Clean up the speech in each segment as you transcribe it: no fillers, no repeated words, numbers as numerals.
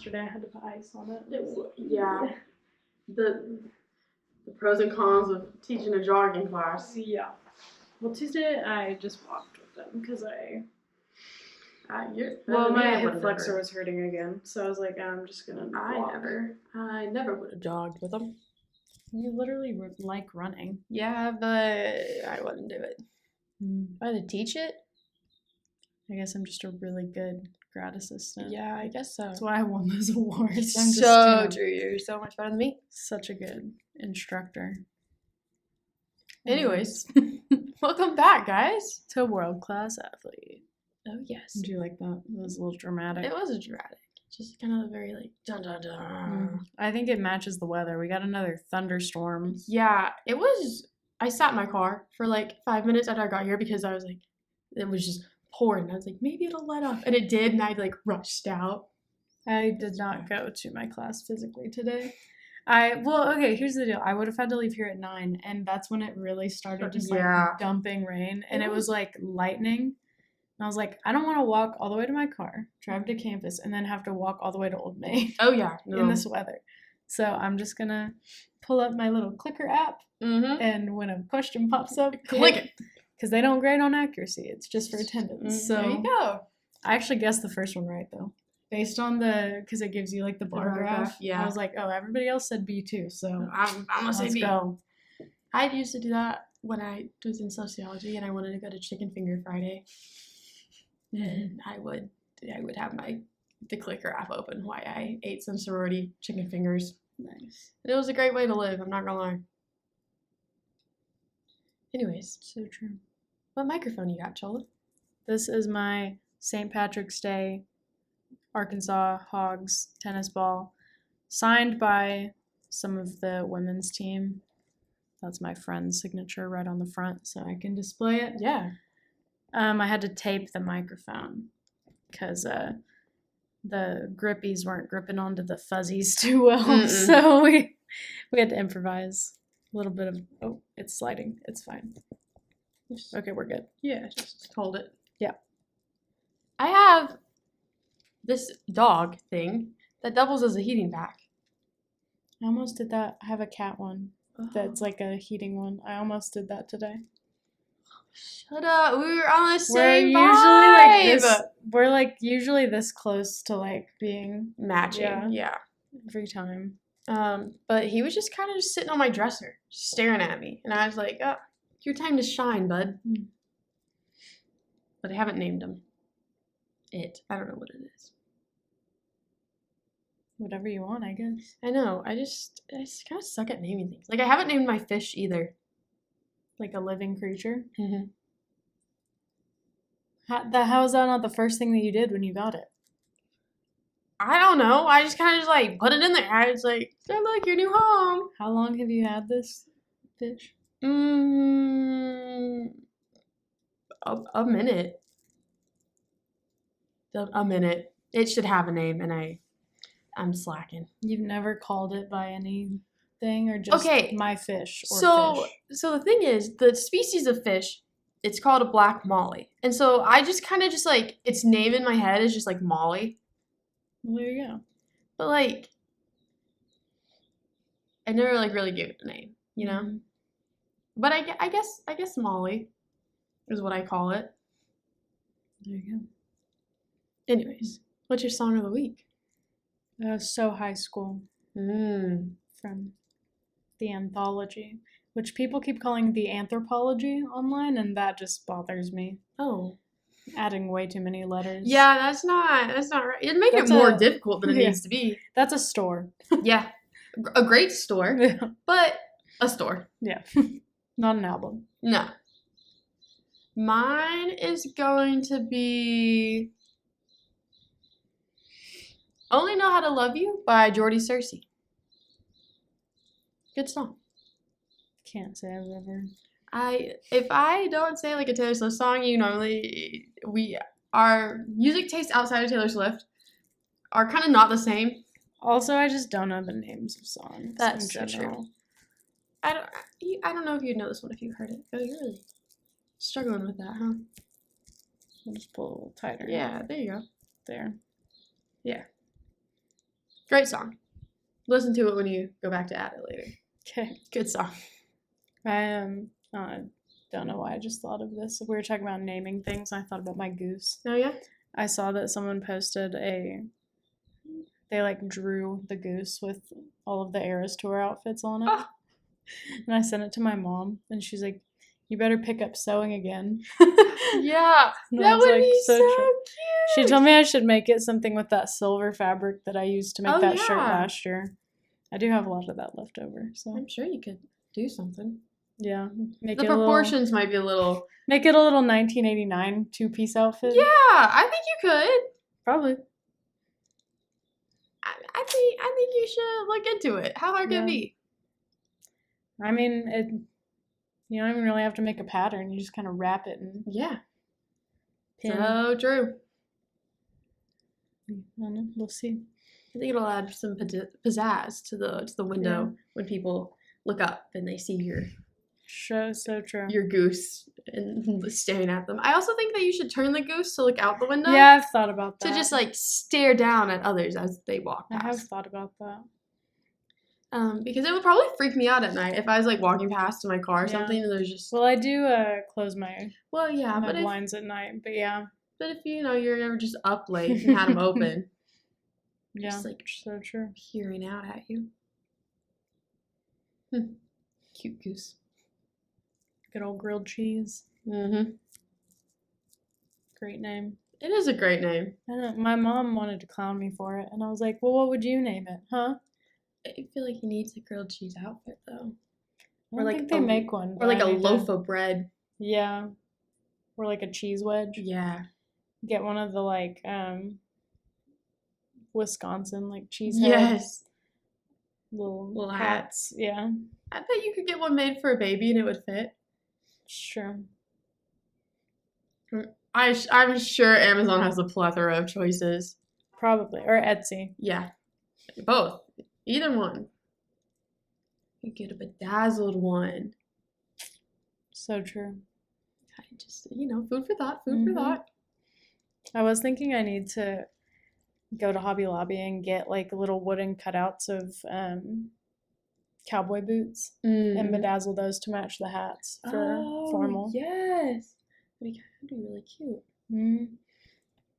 yesterday. I had to put ice on it. Yeah. The pros and cons of teaching a jogging class. Yeah. Well, Tuesday I just walked with them because my hip flexor was hurting again, so I was like, I'm just gonna walk. I never would have jogged with them. You literally like running. Yeah, but I wouldn't do it. I had to teach it. I guess I'm just a really good grad assistant. Yeah, I guess so. That's why I won those awards. I'm so true. You're so much better than me. Such a good instructor. Anyways, welcome back, guys, to World Class Athlete. Oh, yes. Did you like that? It was a little dramatic. It was dramatic. Just kind of very, like, dun, dun, dun. I think it matches the weather. We got another thunderstorm. Yeah, it was... I sat in my car for, like, 5 minutes after I got here because I was, like... It was just pouring. I was like, maybe it'll let up. And it did, and I, like, rushed out. I did not go to my class physically today. Okay, here's the deal. I would have had to leave here at 9, and that's when it really started just, like, dumping rain. And it was, like, lightning. And I was like, I don't want to walk all the way to my car, drive to campus, and then have to walk all the way to Old Main. Oh, yeah. No. In this weather. So I'm just going to pull up my little clicker app, and when a question pops up, click it. Because they don't grade on accuracy. It's just for attendance. So there you go. I actually guessed the first one right, though. Based on because it gives you, like, the bar graph. Yeah. I was like, oh, everybody else said B2, so I'm going to say B. Let's go. I used to do that when I was in sociology, and I wanted to go to Chicken Finger Friday. And I would have the clicker app open while I ate some sorority chicken fingers. Nice. It was a great way to live, I'm not gonna lie. Anyways. So true. What microphone you got, Chola? This is my St. Patrick's Day Arkansas Hogs tennis ball, signed by some of the women's team. That's my friend's signature right on the front, so I can display it. Yeah. I had to tape the microphone because the grippies weren't gripping onto the fuzzies too well, so we had to improvise a little bit of. Oh, it's sliding. It's fine. Okay, we're good. Yeah, just hold it. Yeah. I have this dog thing that doubles as a heating pack. I almost did that. I have a cat one that's like a heating one. I almost did that today. Shut up. We were on the same We're like usually this close to like being matching. Yeah. Every time. But he was just kind of just sitting on my dresser, staring at me. And I was like, oh, your time to shine, bud. But I haven't named him. I don't know what it is. Whatever you want, I guess. I know. I just kind of suck at naming things. Like, I haven't named my fish either. Like a living creature? Mm-hmm. How is that not the first thing that you did when you got it? I don't know. I just kind of just, like, put it in there. I was like, oh, look, your new home. How long have you had this fish? A minute. A minute. It should have a name, and I'm slacking. You've never called it by anything, or just my fish or fish? So the thing is, the species of fish, it's called a black molly. And so I just kind of just, like, its name in my head is just, like, Molly. Well, there you go. But, like, I never, like, really gave it a name, you know? Mm-hmm. But I guess Molly is what I call it. There you go. Anyways, what's your song of the week? So High School. From the anthology, which people keep calling the anthropology online, and that just bothers me. Oh. Adding way too many letters. Yeah, that's not right. It'd make it more difficult than it needs to be. That's a store. Yeah. A great store, but a store. Yeah. Not an album. No. Mine is going to be Only Know How to Love You by Jordy Cersei. Good song. Can't say I've ever. If I don't say like a Taylor Swift song, our music tastes outside of Taylor Swift are kind of not the same. Also, I just don't know the names of songs. That's so true. I don't know if you'd know this one if you heard it. Oh, you're really struggling with that, huh? I'll just pull a little tighter. Yeah, there you go. There. Yeah. Great song. Listen to it when you go back to add it later. Okay. Good song. I don't know why I just thought of this. We were talking about naming things. I thought about my goose. Oh, yeah? I saw that someone posted they like drew the goose with all of the Eras Tour outfits on it. Oh. And I sent it to my mom, and she's like, "You better pick up sewing again." Yeah, that would be so cute. She told me I should make it something with that silver fabric that I used to make shirt last year. I do have a lot of that left over, so I'm sure you could do something. Yeah, the proportions might be a little. Make it a little 1989 two-piece outfit. Yeah, I think you could. Probably. I think you should look into it. How hard can it be? I mean, you don't even really have to make a pattern. You just kind of wrap it and pin. So true. I don't know. We'll see. I think it'll add some pizzazz to the window when people look up and they see your. So true. Your goose and staring at them. I also think that you should turn the goose to look out the window. Yeah, I've thought about that. To just like stare down at others as they walk past. I have thought about that. Because it would probably freak me out at night if I was like walking past in my car or something and there's just. Well, I do close my. My blinds at night, but yeah. But if you're never just up late and had them open. Just like so true. Peering out at you. Cute goose. Good old grilled cheese. Mm-hmm. Great name. It is a great name. I know. My mom wanted to clown me for it, and I was like, "Well, what would you name it, huh?" I feel like he needs a grilled cheese outfit though. Or like they make one. Or like a loaf of bread. Yeah. Or like a cheese wedge. Yeah. Get one of the Wisconsin cheese heads. Yes. Little hats. Yeah. I bet you could get one made for a baby and it would fit. Sure. I'm sure Amazon has a plethora of choices. Probably. Or Etsy. Yeah. Both. Either one. You get a bedazzled one. So true. I just, food for thought, for thought. I was thinking I need to go to Hobby Lobby and get little wooden cutouts of cowboy boots and bedazzle those to match the hats for formal. Yes. That'd be really cute.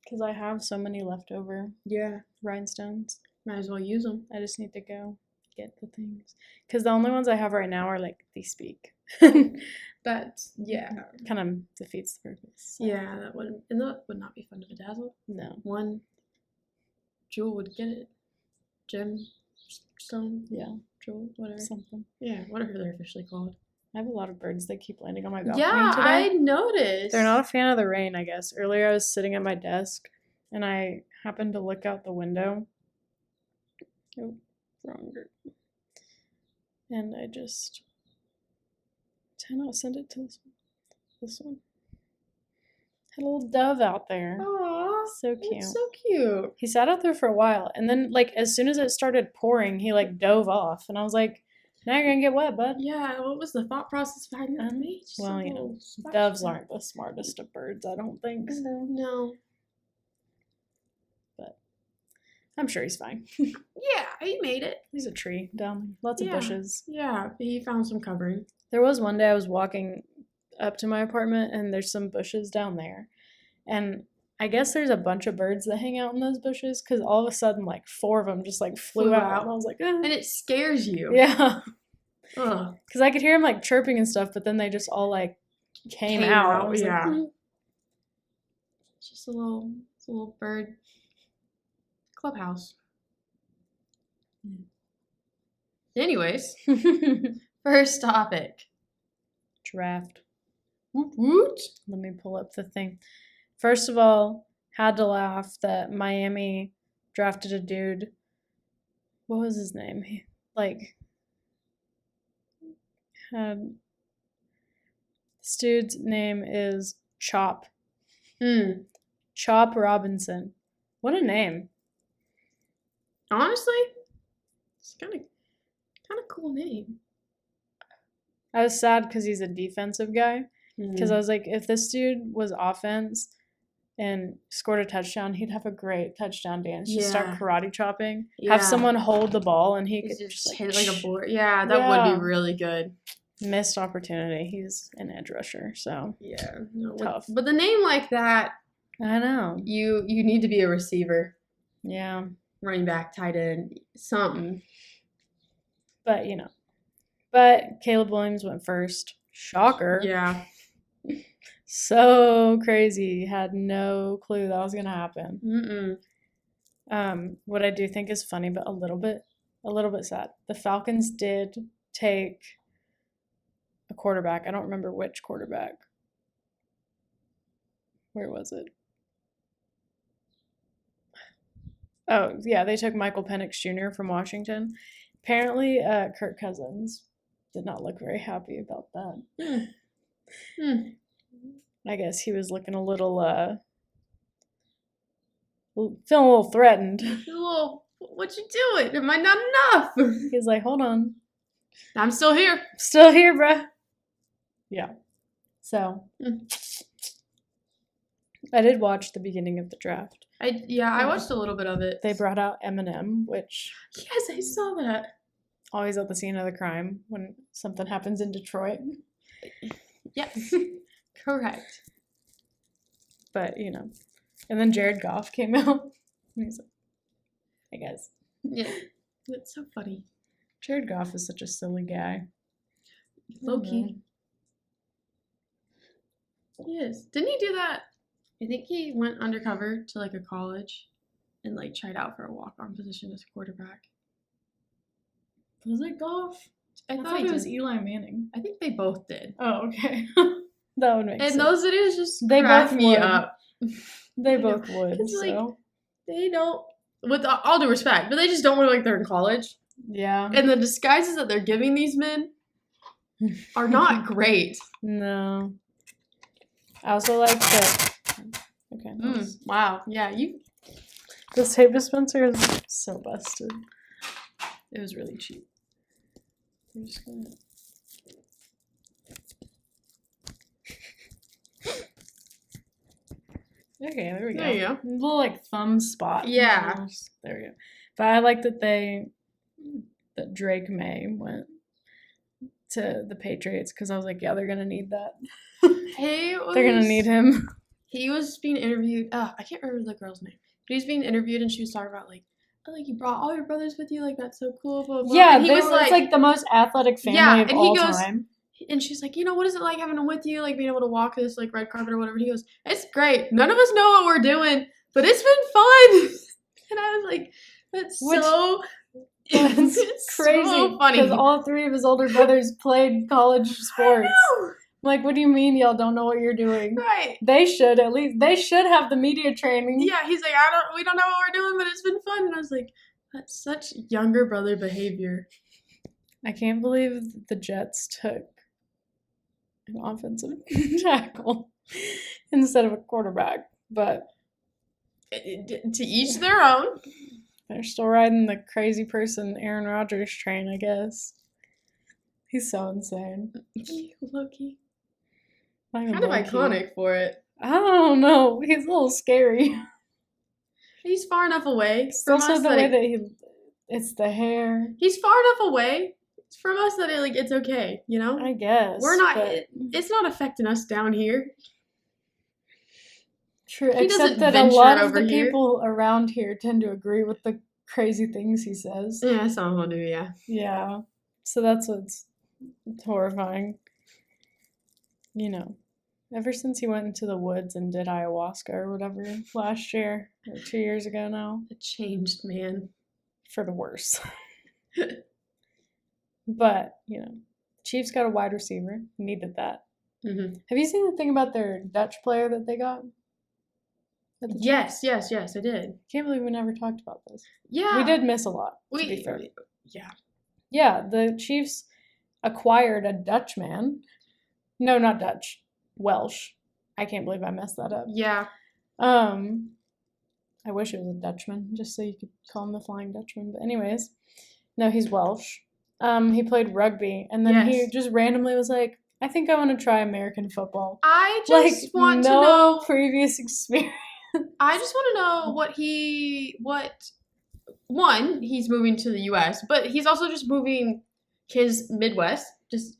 Because I have so many leftover rhinestones. Might as well use them. I just need to go get the things. Because the only ones I have right now are they speak. That's, kind of defeats the purpose. So. Yeah, that would not be fun to bedazzle. No. One jewel would get it. Gemstone? Yeah. Jewel, whatever. Something. Yeah, whatever they're officially called. I have a lot of birds that keep landing on my balcony today. I noticed. They're not a fan of the rain, I guess. Earlier I was sitting at my desk and I happened to look out the window. Oh, wrong bird. And I just... Did I not send it to this one? Had a little dove out there. Aww. So cute. That's so cute. He sat out there for a while. And then, as soon as it started pouring, he, dove off. And I was like, now you're going to get wet, bud. Yeah, what was the thought process behind that? Well, doves aren't the smartest of birds, I don't think. So. No. But I'm sure he's fine. Yeah, he made it. He's a tree down. Lots of bushes. Yeah, he found some covering. There was one day I was walking up to my apartment, and there's some bushes down there. And I guess there's a bunch of birds that hang out in those bushes, because all of a sudden, 4 of them just, flew out. And I was like, And it scares you. Yeah. Ugh. Because I could hear them, chirping and stuff, but then they just all, came out. Yeah. It's just a little bird clubhouse. Anyways. First topic. Draft. Woot woot. Let me pull up the thing. First of all, had to laugh that Miami drafted a dude. What was his name? This dude's name is Chop. Chop Robinson. What a name. Honestly, it's kind of cool name. I was sad because he's a defensive guy. Because I was like, if this dude was offense, and scored a touchdown, he'd have a great touchdown dance. Just Yeah. start karate chopping. Yeah. Have someone hold the ball, and he He's could just just hit it like a board. Yeah, that would Yeah. be really good. Missed opportunity. He's an edge rusher, so Yeah, no, tough. With a name like that, I know. you need to be a receiver, Yeah, running back, tight end, something. but but Caleb Williams went first. Shocker. Yeah. So crazy. Had no clue that was gonna happen. What I do think is funny, but a little bit sad. The Falcons did take a quarterback. I don't remember which quarterback. Where was it? Oh, yeah, they took Michael Penix Jr. from Washington. Apparently, Kirk Cousins did not look very happy about that. I guess he was looking a little, feeling a little threatened. What you doing? Am I not enough? He's like, hold on. I'm still here. Still here, bruh. Yeah. So, I did watch the beginning of the draft. I watched a little bit of it. They brought out Eminem, which... Yes, I saw that. Always at the scene of the crime when something happens in Detroit. Yes. Correct. But, and then Jared Goff came out. And he's like, hey, guys. Yeah. That's so funny. Jared Goff is such a silly guy. Low-key. He is. Didn't he do that? I think he went undercover to, like, a college and, like, tried out for a walk-on position as a quarterback. Was it Goff? I thought it was Eli Manning. I think they both did. Oh, okay. That would make sense. And those videos just they crack both me would. up. They both would. It's like, so. they don't, with all due respect, but they just don't look like they're in college. Yeah. And the disguises that they're giving these men are not great. No. I also like that. Okay. Wow. Yeah, This tape dispenser is so busted. It was really cheap. I'm just gonna... Okay, there we go. There you go. A little like thumb spot. Yeah. Almost. There we go. But I like that Drake May went to the Patriots because I was like, yeah, they're gonna need that. They're gonna need him. He was being interviewed. I can't remember the girl's name. But he was being interviewed and she was talking about like you brought all your brothers with you, like that's so cool. Blah, blah. Yeah, and he was it's like the most athletic family of all time. And she's like, what is it like having them with you, like being able to walk this like red carpet or whatever? And he goes, it's great. None of us know what we're doing, but it's been fun. And I was like, that's crazy. So funny because all three of his older brothers played college sports. I know. Like, what do you mean y'all don't know what you're doing? Right. They should have the media training. Yeah, he's like, we don't know what we're doing, but it's been fun. And I was like, that's such younger brother behavior. I can't believe the Jets took an offensive tackle instead of a quarterback, but to each their own. They're still riding the crazy person Aaron Rodgers train, I guess. He's so insane. Low-key. Kind of iconic for it. I don't know. He's a little scary. He's far enough away from also us the way that it's the hair. He's far enough away from us that it's okay, I guess. We're not. It's not affecting us down here. True, except that a lot of the people around here tend to agree with the crazy things he says. Yeah, some will do. Yeah. Yeah. So that's what's horrifying. Ever since he went into the woods and did ayahuasca or whatever last year or 2 years ago now. It changed, man. For the worse. But, Chiefs got a wide receiver. Needed that. Mm-hmm. Have you seen the thing about their Dutch player that they got? Yes, I did. Can't believe we never talked about this. Yeah. We did miss a lot, to be fair. Yeah. Yeah, the Chiefs acquired a Dutch man. No, not Dutch. Welsh. I can't believe I messed that up. Yeah. I wish it was a Dutchman, just so you could call him the Flying Dutchman. But anyways, no, he's Welsh. He played rugby, and then he just randomly was like, I think I want to try American football. I just want to know previous experience. I just want to know one, he's moving to the U.S., but he's also just moving his Midwest, just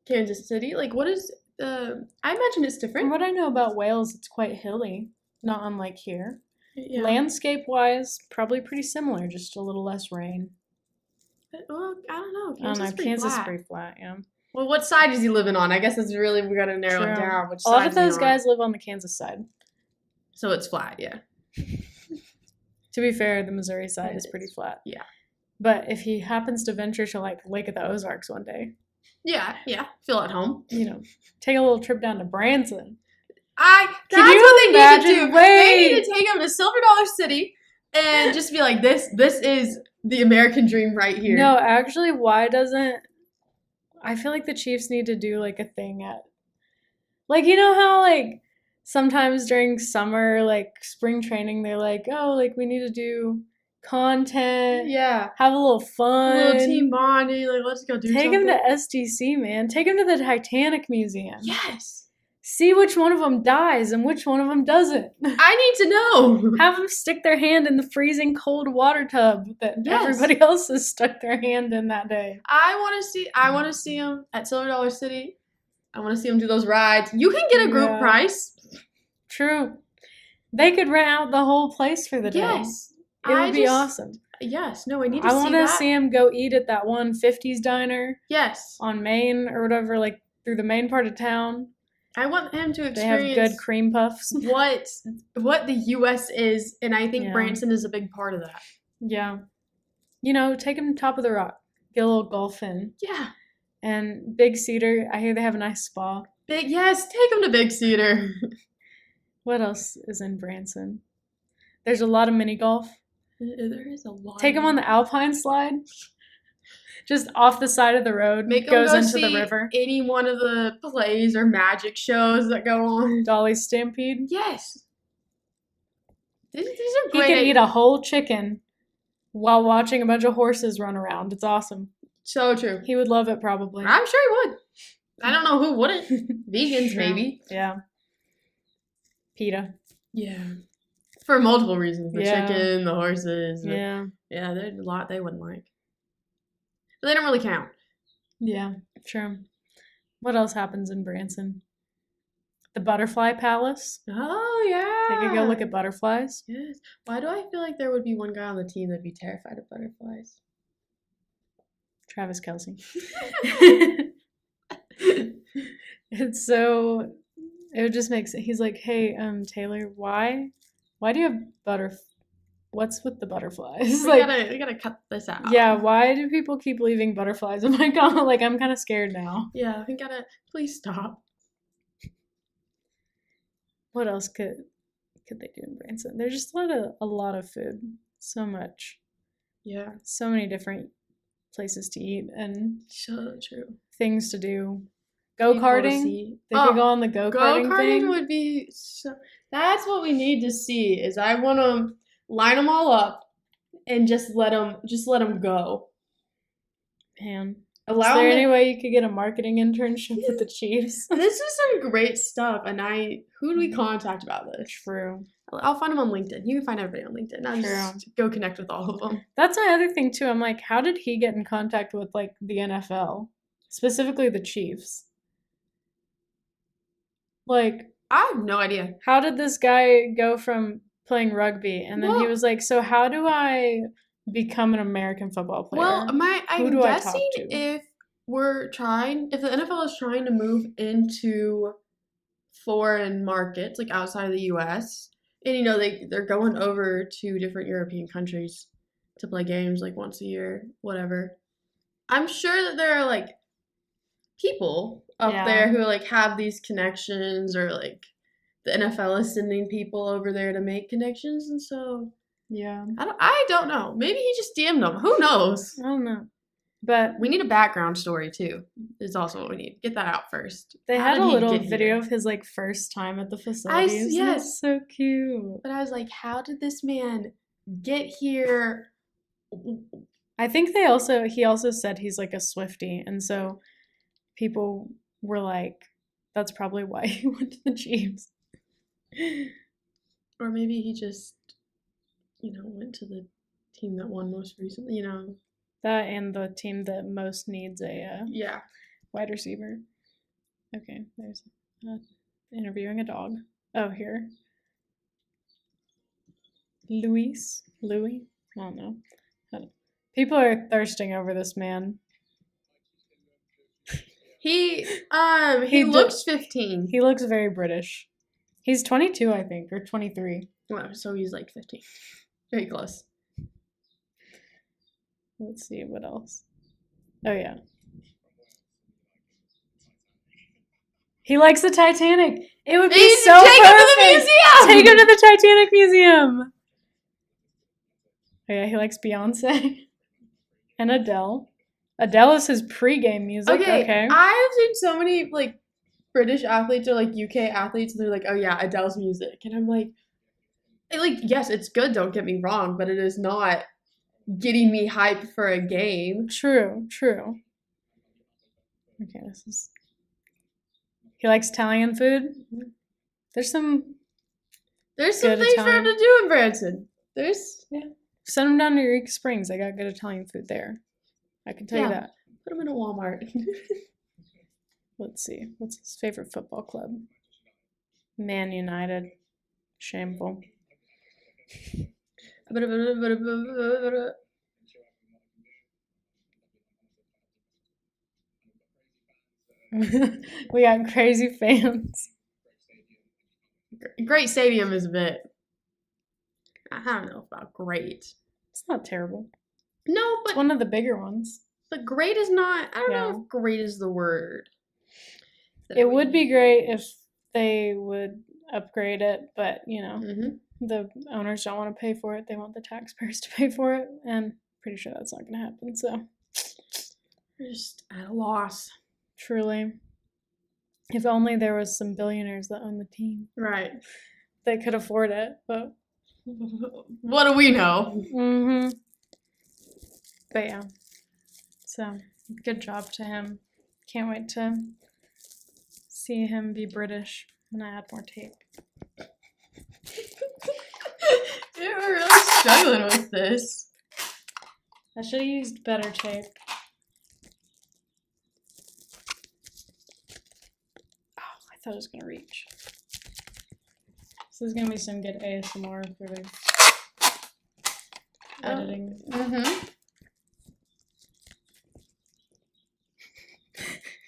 Kansas City. Like, what is, I imagine it's different. From what I know about Wales, it's quite hilly, not unlike here. Yeah. Landscape-wise, probably pretty similar, just a little less rain. Well, I don't know. Kansas is pretty flat, yeah. Well, what side is he living on? I guess that's really, we got to narrow it down. Which a lot of those guys live on the Kansas side. So it's flat, yeah. To be fair, the Missouri side is pretty flat. Yeah. But if he happens to venture to like Lake of the Ozarks one day. Yeah. Feel at home. You know, take a little trip down to Branson. That's what they need to do. They need to take him to Silver Dollar City and just be like, this is the American dream right here. No, actually, I feel like the Chiefs need to do like a thing at, like, you know how like sometimes during summer, like spring training, they're like, oh, like we need to do content. Yeah. Have a little fun. A little team bonding. Like, let's go do something. Take him to SDC, man. Take him to the Titanic Museum. Yes. See which one of them dies and which one of them doesn't. I need to know. Have them stick their hand in the freezing cold water tub that everybody else has stuck their hand in that day. I want to see him at Silver Dollar City. I want to see him do those rides. You can get a group price. True. They could rent out the whole place for the day. Yes. It would be awesome. Yes. No, I need to see that. I want to see him go eat at that one 50s diner. Yes. On Main or whatever, like through the main part of town. I want him to experience. They have good cream puffs. what the U.S. is, and I think Branson is a big part of that. Yeah. You know, take him to Top of the Rock. Get a little golf in. Yeah. And Big Cedar, I hear they have a nice spa. Take him to Big Cedar. What else is in Branson? There's a lot of mini golf. There is a lot. Take him on the Alpine slide. Just off the side of the road. Goes into the river. Any one of the plays or magic shows that go on. Dolly's Stampede. Yes. These are great. He can eat a whole chicken while watching a bunch of horses run around. It's awesome. So true. He would love it probably. I'm sure he would. I don't know who wouldn't. Vegans, maybe. Yeah. PETA. Yeah. For multiple reasons. The chicken, the horses. Yeah. Yeah, there's a lot they wouldn't like. But they don't really count. Yeah, true. What else happens in Branson? The Butterfly Palace. Oh, yeah. They could go look at butterflies. Yes. Why do I feel like there would be one guy on the team that'd be terrified of butterflies? Travis Kelce. It's so... It would just make sense. He's like, hey, Taylor, why do you have what's with the butterflies? We gotta cut this out. Yeah, why do people keep leaving butterflies in my comment? Like, I'm kind of scared now. Yeah, we gotta, please stop. What else could they do in Branson? There's just a lot of food. So much. Yeah. So many different places to eat and so true. Things to do. Go-karting. They could go on the go-karting thing. Go-karting would be so... That's what we need to see, is I want to line them all up and just let them go. Man. Is there any way you could get a marketing internship with the Chiefs? This is some great stuff, and who do we contact about this? True. I'll find them on LinkedIn. You can find everybody on LinkedIn. I'll just go connect with all of them. That's my other thing, too. I'm like, how did he get in contact with, like, the NFL? Specifically the Chiefs. Like... I have no idea. How did this guy go from playing rugby? And then he was like, so how do I become an American football player? Well, I'm guessing if the NFL is trying to move into foreign markets, like outside of the U.S., and, you know, they're going over to different European countries to play games, like, once a year, whatever. I'm sure that there are, like, people up there who, like, have these connections, or, like, the NFL is sending people over there to make connections, and so I don't know. Maybe he just DM'd them. Who knows? I don't know. But we need a background story too. Is also what we need. Get that out first. They had a little video of his, like, first time at the facilities. Yes, so cute. But I was like, how did this man get here? I think he also said he's like a Swiftie, and so people were like, that's probably why he went to the Chiefs. Or maybe he just, went to the team that won most recently, That and the team that most needs a wide receiver. Okay, there's interviewing a dog. Oh, here. Louis? I don't know. People are thirsting over this man. He looks 15. He looks very British. He's 22, I think, or 23. Wow, so he's like 15. Very close. Let's see, what else? Oh, yeah. He likes the Titanic. It would be so perfect. Take him to the museum! Take him to the Titanic Museum! Oh, yeah, he likes Beyonce. And Adele. Adele is his pregame music. Okay. I have seen so many, like, British athletes or, like, UK athletes, and they're like, oh, yeah, Adele's music. And I'm like, yes, it's good, don't get me wrong, but it is not getting me hype for a game. True. Okay, he likes Italian food. There's some things for him to do in Branson. Send him down to Eureka Springs. I got good Italian food there. I can tell you that. Put him in a Walmart. Let's see. What's his favorite football club? Man United. Shameful. We got crazy fans. Great stadium is a bit. I don't know about great. It's not terrible. No, but it's one of the bigger ones. But great is not. I don't know if great is the word. It would be great if they would upgrade it, but the owners don't want to pay for it. They want the taxpayers to pay for it, and pretty sure that's not going to happen. So we're just at a loss. Truly. If only there was some billionaires that own the team. Right. They could afford it, but what do we know? Mm-hmm. But yeah. So, good job to him. Can't wait to see him be British when I add more tape. Dude, we're really struggling with this. I should have used better tape. Oh, I thought it was going to reach. This is going to be some good ASMR for the editing. Mm-hmm.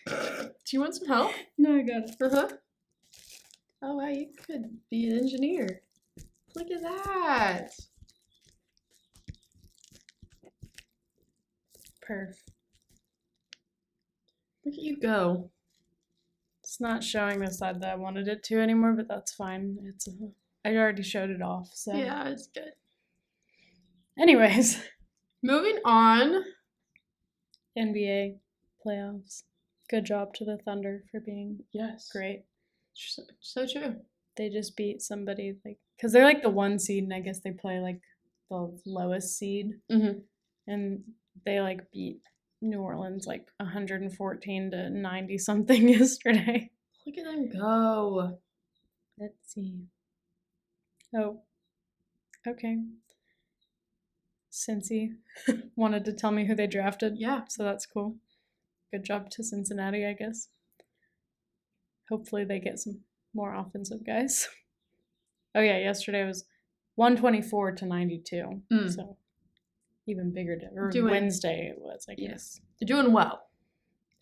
Do you want some help? No, I got it. Uh-huh. Oh, wow, you could be an engineer. Look at that. Perf. Look at you go. It's not showing the side that I wanted it to anymore, but that's fine. I already showed it off, so. Yeah, it's good. Anyways. Moving on. NBA playoffs. Good job to the Thunder for being great. So true. They just beat somebody, because they're like the 1 seed, and I guess they play like the lowest seed. Mm-hmm. And they beat New Orleans 114 to 90 something yesterday. Look at them go. Let's see. Oh, okay. Cincy wanted to tell me who they drafted. Yeah. So that's cool. Good job to Cincinnati, I guess. Hopefully they get some more offensive guys. Oh yeah, yesterday was 124 to 92. So even bigger. Wednesday it was, I guess. Yes. They're doing well.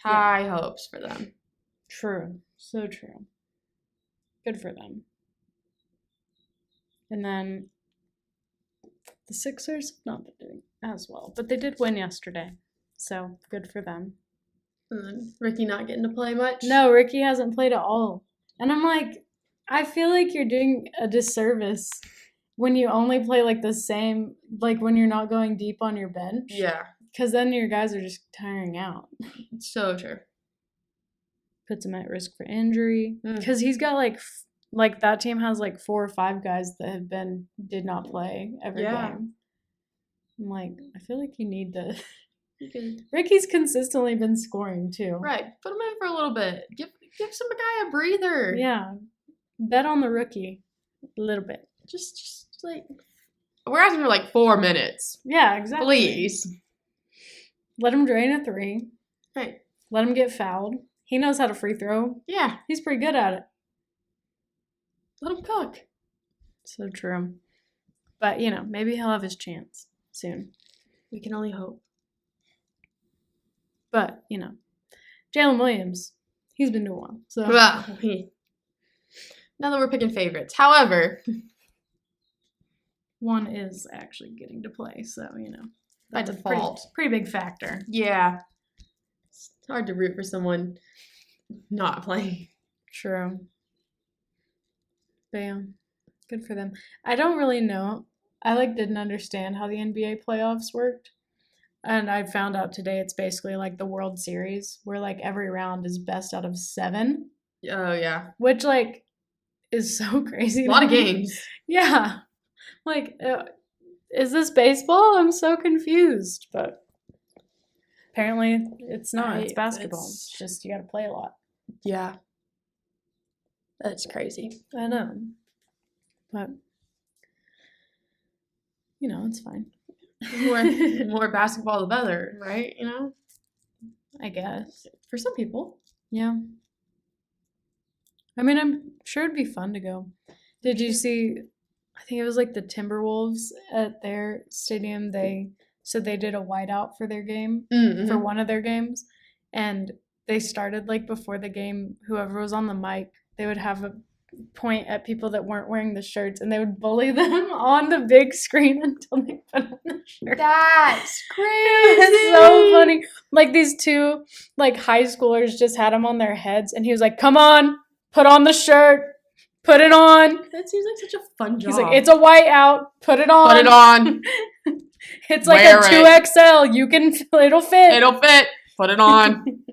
High hopes for them. True. So true. Good for them. And then the Sixers have not been doing as well, but they did win yesterday. So good for them. And then Ricky not getting to play much? No, Ricky hasn't played at all. And I'm like, I feel like you're doing a disservice when you only play the same, when you're not going deep on your bench. Yeah. Because then your guys are just tiring out. So true. Puts him at risk for injury. Because he's got that team has 4 or 5 guys that did not play every game. I'm like, I feel like you need to Ricky's consistently been scoring too. Right. Put him in for a little bit. Give some guy a breather. Yeah. Bet on the rookie a little bit. Just like we're asking for like 4 minutes. Yeah, exactly. Please. Let him drain a 3. Right. Let him get fouled. He knows how to free throw. Yeah. He's pretty good at it. Let him cook. So true. But, maybe he'll have his chance soon. We can only hope. But, Jalen Williams, he's been doing well. So. Well, now that we're picking favorites. However, one is actually getting to play, so, by that's default. a pretty big factor. Yeah. It's hard to root for someone not playing. True. But yeah, good for them. I don't really know. I didn't understand how the NBA playoffs worked. And I found out today it's basically like the World Series where every round is best out of 7. Oh, yeah. Which is so crazy. A lot of games. Yeah. Is this baseball? I'm so confused. But apparently it's not. It's basketball. It's just you got to play a lot. Yeah. That's crazy. I know. But, it's fine. More basketball the better, right? I guess. For some people. Yeah. I mean, I'm sure it'd be fun to go. Did you see, I think it was the Timberwolves at their stadium, they said they did a whiteout for their game, for one of their games. And they started before the game, whoever was on the mic, they would have a point at people that weren't wearing the shirts and they would bully them on the big screen until they put on the shirt. That's crazy. It's so funny. These 2 high schoolers just had him on their heads and he was like, "Come on, put on the shirt. Put it on." That seems like such a fun job. He's like, "It's a whiteout. Put it on. Put it on. It's like a 2XL. You can, it'll fit. It'll fit. Put it on."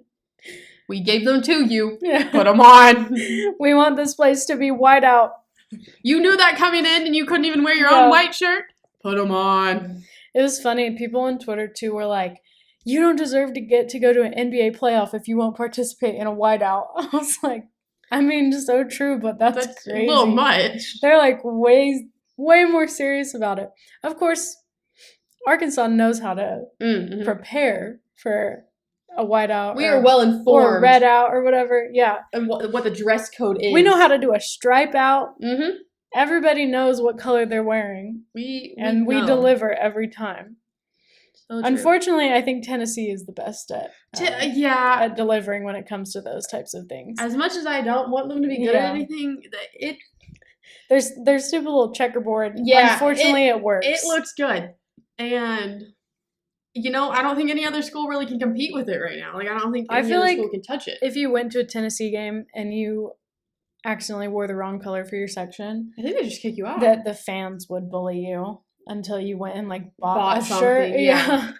We gave them to you. Yeah. Put them on. We want this place to be whiteout. You knew that coming in and you couldn't even wear your own white shirt? Put them on. It was funny. People on Twitter, too, were like, "You don't deserve to get to go to an NBA playoff if you won't participate in a whiteout." I was like, I mean, so true, but that's crazy. A little much. They're way more serious about it. Of course, Arkansas knows how to prepare for a whiteout. We are well informed. Or a red out or whatever. Yeah. And what the dress code is. We know how to do a stripe out. Mm-hmm. Everybody knows what color they're wearing. We deliver every time. So unfortunately, I think Tennessee is the best at delivering when it comes to those types of things. As much as I don't want them to be good at anything, their stupid little checkerboard. Yeah, unfortunately, it works. It looks good, and I don't think any other school really can compete with it right now. I don't think any other school can touch it. If you went to a Tennessee game and you accidentally wore the wrong color for your section, I think they just kick you out. That the fans would bully you until you went and bought a shirt. Yeah.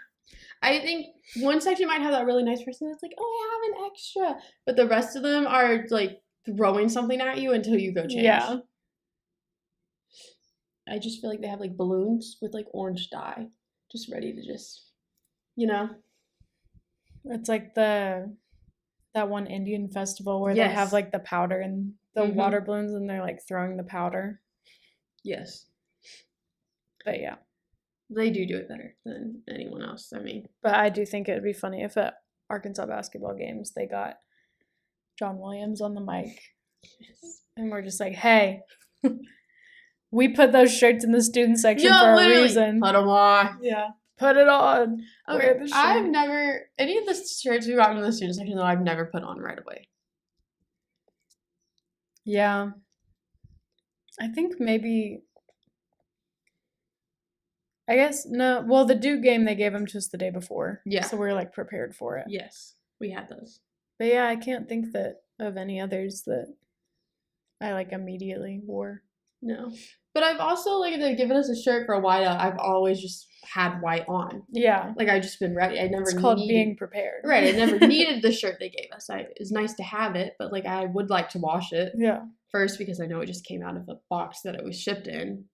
I think one section might have that really nice person that's like, "Oh, I have an extra," but the rest of them are throwing something at you until you go change. Yeah. I just feel like they have balloons with orange dye, just ready to just. It's that one Indian festival where they have the powder and the water balloons and they're throwing the powder. Yes. But yeah. They do it better than anyone else. I mean. But I do think it would be funny if at Arkansas basketball games they got John Williams on the mic. Yes. And we're just like, "Hey, we put those shirts in the student section for a reason. Put them on." Yeah. Put it on. Okay, I've never, any of the shirts we got in the student section, though, I've never put on right away. Yeah. I think maybe, I guess, no. Well, the Duke game, they gave them to us the day before. Yeah. So we were prepared for it. Yes. We had those. But yeah, I can't think of any others that I immediately wore. No. But I've also, they've given us a shirt for a whiteout. I've always just had white on. Yeah. I've just been ready. It's called being prepared. Right. I never needed the shirt they gave us. It's nice to have it, but, I would like to wash it. Yeah. First, because I know it just came out of the box that it was shipped in.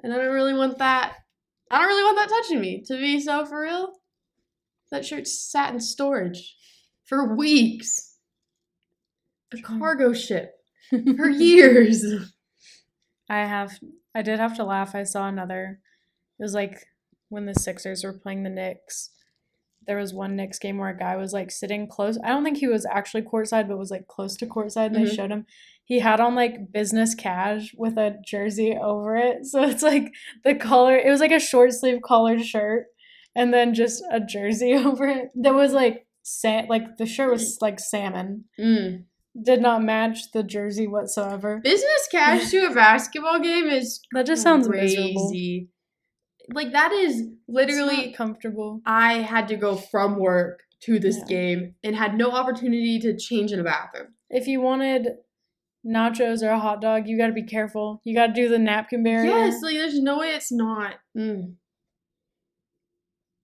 And I don't really want that. I don't really want that touching me, to be so for real. That shirt sat in storage for weeks. A cargo ship for years. I did have to laugh. I saw another. It was like when the Sixers were playing the Knicks. There was one Knicks game where a guy was like sitting close. I don't think he was actually courtside, but was like close to courtside. And they showed him. He had on like business cash with a jersey over it. So it's like the collar. It was like a short sleeve collared shirt, and then just a jersey over it. That was like like the shirt was like salmon. Did not match the jersey whatsoever. Business cash to a basketball game is that just sounds crazy. Miserable. Like that is literally comfortable. I had to go from work to this game and had no opportunity to change in a bathroom. If you wanted nachos or a hot dog, you got to be careful. You got to do the napkin barrier. Yes, like there's no way it's not.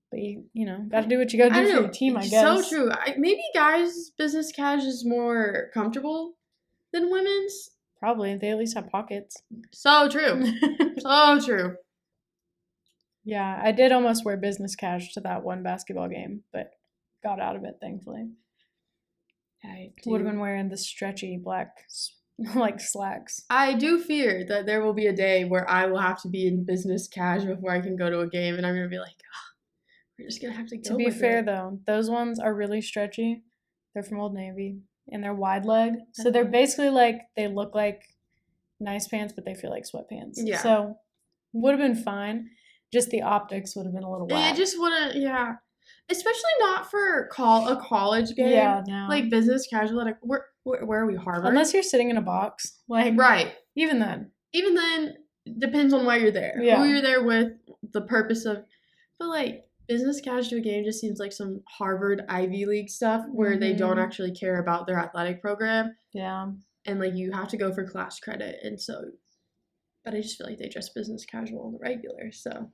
But you know, got to do what you got to do for your team, I guess. So true. Maybe guys' business cash is more comfortable than women's. Probably. They at least have pockets. So true. So true. Yeah, I did almost wear business cash to that one basketball game, but got out of it, thankfully. I would have been wearing the stretchy black, like, slacks. I do fear that there will be a day where I will have to be in business cash before I can go to a game, and I'm going to be like, we're just going to have to go To be fair, though, those ones are really stretchy. They're from Old Navy, and they're wide leg. So they're basically like, they look like nice pants, but they feel like sweatpants. Yeah. So would have been fine. Just the optics would have been a little whack. It just wouldn't, especially not for a college game. Yeah, no. Like business casual. Like where are we, Harvard? Unless you're sitting in a box, like right. Even then, depends on why you're there. Yeah. Who you're there with, the purpose of. But like business casual game just seems like some Harvard Ivy League stuff where they don't actually care about their athletic program. Yeah. And like you have to go for class credit, and so. But I just feel like they dress business casual on the regular, so.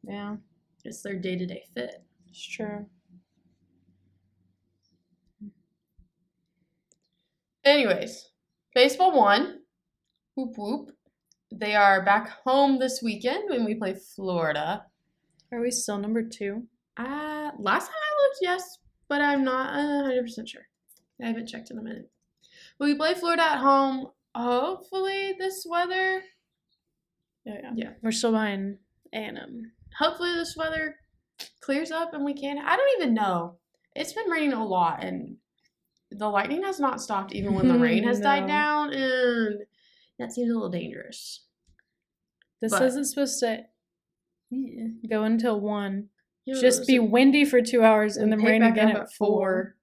Yeah. It's their day-to-day fit. It's true. Anyways, baseball won. Whoop whoop. They are back home this weekend when we play Florida. Are we still number 2? Last time I looked, yes, but I'm not 100% sure. I haven't checked in a minute. But we play Florida at home. Hopefully this weather. Yeah. We're still behind A&M. Hopefully this weather clears up and we can. I don't even know. It's been raining a lot and the lightning has not stopped even when the rain has died down, and that seems a little dangerous. This says it's supposed to go until 1. Just be windy for 2 hours and then rain again at 4.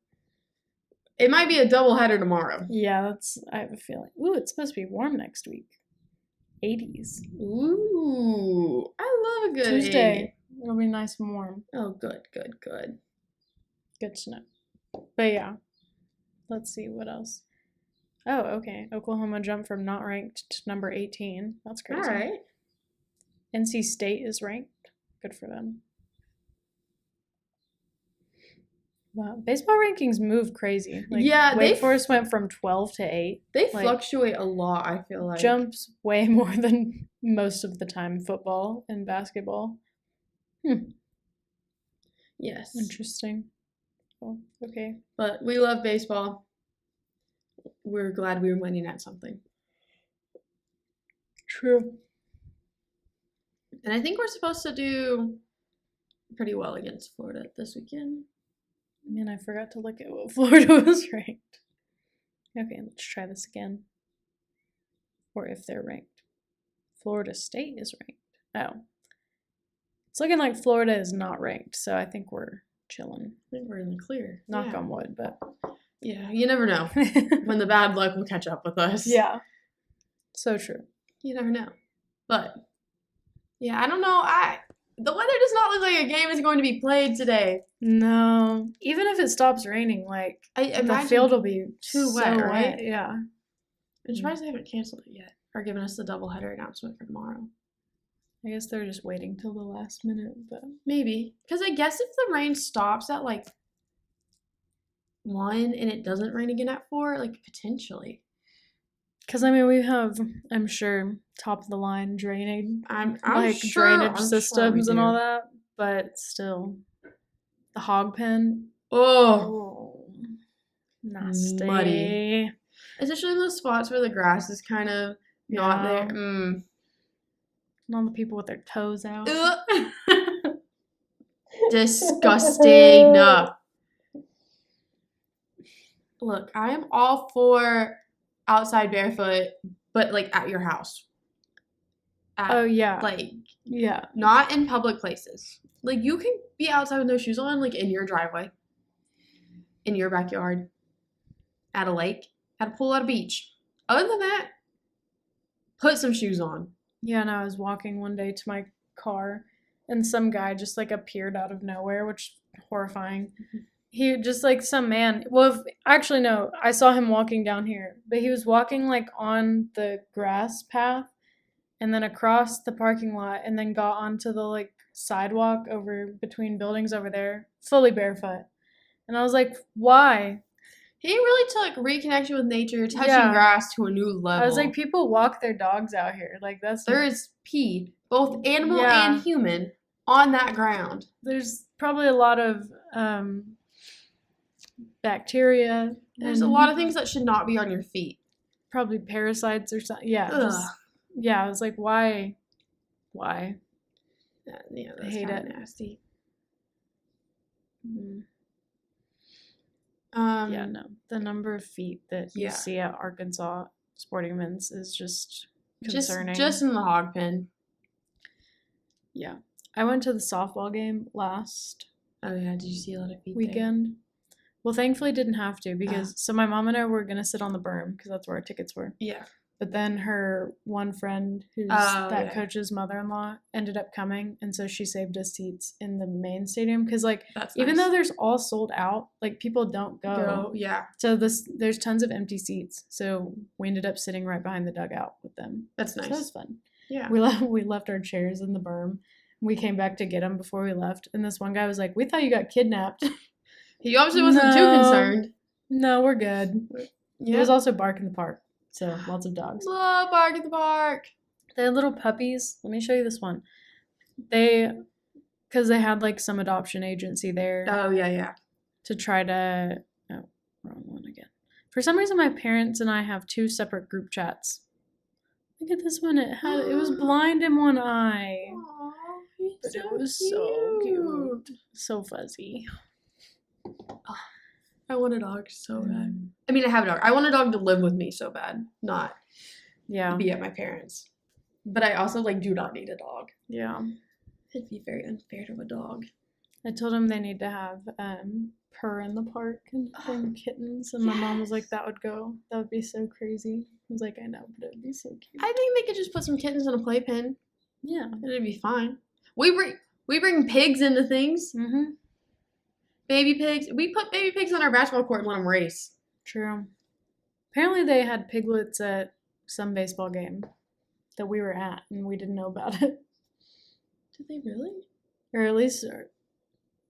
It might be a doubleheader tomorrow. Yeah, I have a feeling. Ooh, it's supposed to be warm next week. 80s. Ooh, I love a good Tuesday. 80. It'll be nice and warm. Oh, good. Good to know. But yeah, let's see what else. Oh, okay. Oklahoma jumped from not ranked to number 18. That's crazy. All right. NC State is ranked. Good for them. Wow, baseball rankings move crazy. Wake Forest went from 12 to 8. They fluctuate a lot, I feel like. Jumps way more than most of the time football and basketball. Yes. Interesting. Oh, okay. But we love baseball. We're glad we were winning at something. True. And I think we're supposed to do pretty well against Florida this weekend. Man, I forgot to look at what Florida was ranked. Okay, let's try this again. Or if they're ranked. Florida State is ranked. Oh. It's looking like Florida is not ranked, so I think we're chilling. I think we're in the clear. Knock on wood, but... Yeah, you never know when the bad luck will catch up with us. Yeah. So true. You never know. But, yeah, I don't know. The weather does not look like a game is going to be played today. No. Even if it stops raining, the field will be too wet, right? Yeah. I'm surprised they haven't canceled it yet or given us the doubleheader announcement for tomorrow. I guess they're just waiting till the last minute, but... Maybe. Because I guess if the rain stops at, 1 and it doesn't rain again at 4, potentially. Because, we have, I'm sure, top-of-the-line draining, I'm drainage systems and all that, but still, The hog pen. Oh, nasty. muddy. Especially in those spots where the grass is kind of not there. And all the people with their toes out. Disgusting. Look, I am all for outside barefoot, but like at your house. Yeah. Like, yeah. Not in public places. Like, you can be outside with no shoes on, like in your driveway, in your backyard, at a lake, at a pool, at a beach. Other than that, put some shoes on. Yeah, and I was walking one day to my car, and some guy just like appeared out of nowhere, which horrifying. Mm-hmm. He just like some man. Well, actually no, I saw him walking down here, but he was walking like on the grass path, and then across the parking lot, and then got onto the like sidewalk over between buildings over there, fully barefoot. And I was like, why? He really took reconnection with nature, touching grass to a new level. I was like, people walk their dogs out here. Like, there is pee, both animal and human, on that ground. There's probably a lot of bacteria. There's a lot of things that should not be on your feet. Probably parasites or something. Yeah. I was like, why? Yeah, that's I hate it. Nasty. Yeah, no. The number of feet that you see at Arkansas sporting events is just concerning. Just in the hog pen. Yeah. I went to the softball game last did you see a lot of feet weekend? There? Well, thankfully didn't have to because so my mom and I were going to sit on the berm because that's where our tickets were. Yeah. But then her one friend, who's coach's mother-in-law, ended up coming, and so she saved us seats in the main stadium because, like, even though there's all sold out, like, people don't go. Yeah. So there's tons of empty seats. So we ended up sitting right behind the dugout with them. That's nice. So that was fun. Yeah. We left our chairs in the berm. We came back to get them before we left, and this one guy was like, "We thought you got kidnapped." He obviously wasn't too concerned. No, we're good. Yeah. There's also bark in the park. So, lots of dogs. Love bark at the park. They had little puppies. Let me show you this one. Because they had, like, some adoption agency there. Oh, yeah. To try to... Oh, wrong one again. For some reason, my parents and I have two separate group chats. Look at this one. It was blind in one eye. Aww, but it was so cute. So fuzzy. Oh. I want a dog so bad. I mean, I have a dog. I want a dog to live with me so bad, not be at my parents'. But I also, like, do not need a dog. Yeah. It'd be very unfair to a dog. I told him they need to have purr in the park and bring kittens, and my mom was like, that would be so crazy. I was like, I know, but it would be so cute. I think they could just put some kittens in a playpen. Yeah. It'd be fine. We bring pigs into things. Mm-hmm. Baby pigs. We put baby pigs on our basketball court and let them race. True. Apparently they had piglets at some baseball game that we were at, and we didn't know about it. Did they really? Or at least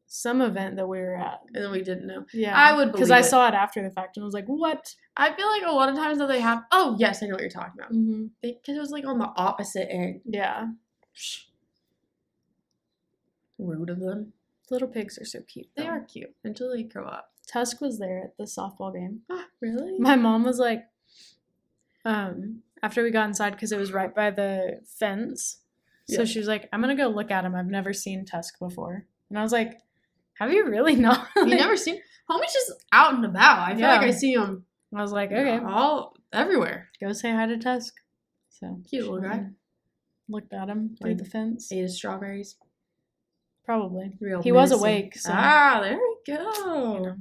some event that we were at. And then we didn't know. Yeah. I would believe because I saw it after the fact, and I was like, what? I feel like a lot of times that they have... Oh, yes, I know what you're talking about. Mm-hmm. Because it was, like, on the opposite end. Yeah. Rude of them. Little pigs are so cute. They are cute until they grow up. Tusk was there at the softball game. Really? My mom was like, after we got inside, because it was right by the fence. So she was like, I'm going to go look at him. I've never seen Tusk before. And I was like, have you really not? You never seen? Homie's just out and about. I feel like I see him. I was like, okay. All everywhere. Go say hi to Tusk. So cute little guy. Looked at him through the fence. Ate his strawberries. Probably. He was awake. So. There we go.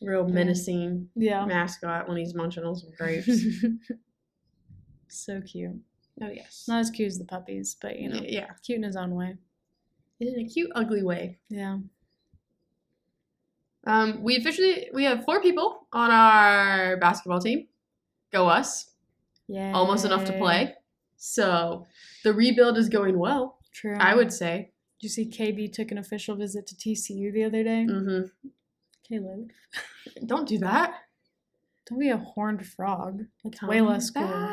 Real menacing mascot when he's munching on some grapes. So cute. Oh, yes. Not as cute as the puppies, but, cute in his own way. In a cute, ugly way. Yeah. We have 4 people on our basketball team. Go us. Yeah. Almost enough to play. So the rebuild is going well. True. I would say. Did you see KB took an official visit to TCU the other day? Mm-hmm. Caleb. Don't do that. Don't be a horned frog. That's way less cool.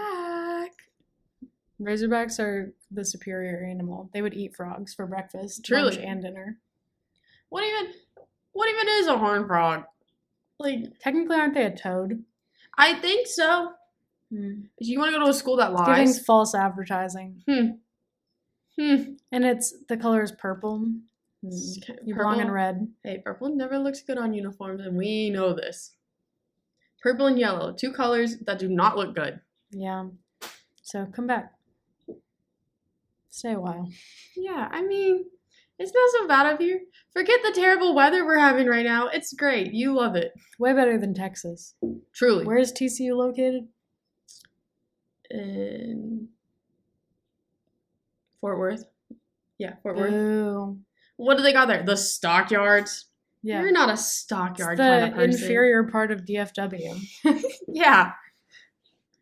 Razorbacks are the superior animal. They would eat frogs for breakfast, lunch, and dinner. What even is a horned frog? Like, technically, aren't they a toad? I think so. You want to go to a school that lies? Giving false advertising. And the color is purple. You belong in red. Hey, purple never looks good on uniforms, and we know this. Purple and yellow, 2 colors that do not look good. Yeah. So come back. Stay a while. Yeah, I mean, it's not so bad up here. Forget the terrible weather we're having right now. It's great. You love it. Way better than Texas. Truly. Where is TCU located? In Fort Worth. Yeah, Fort Worth. Ooh. What do they got there? The stockyards. Yeah. You're not a stockyard it's kind of the person. inferior part of DFW. Yeah.